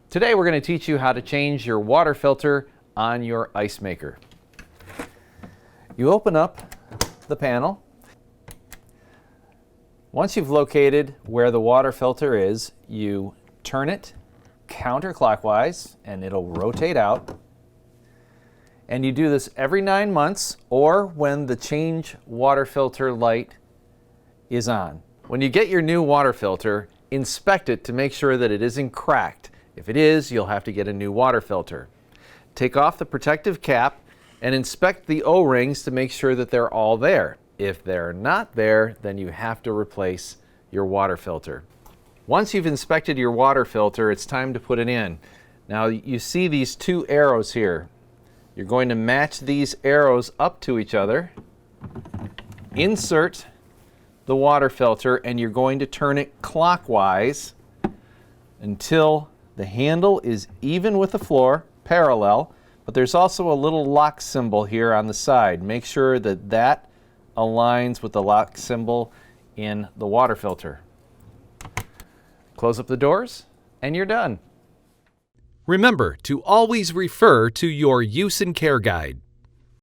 Today we're going to teach you how to change your water filter on your ice maker. You open up the panel. Once you've located where the water filter is, you turn it counterclockwise and it'll rotate out. And you do this every 9 months or when the change water filter light is on. When you get your new water filter, inspect it to make sure that it isn't cracked. If it is, you'll have to get a new water filter. Take off the protective cap and inspect the O-rings to make sure that they're all there. If they're not there, then you have to replace your water filter. Once you've inspected your water filter, it's time to put it in. Now you see these two arrows here. You're going to match these arrows up to each other. Insert the water filter and you're going to turn it clockwise until the handle is even with the floor, parallel, but there's also a little lock symbol here on the side. Make sure that that aligns with the lock symbol in the water filter. Close up the doors and you're done. Remember to always refer to your use and care guide.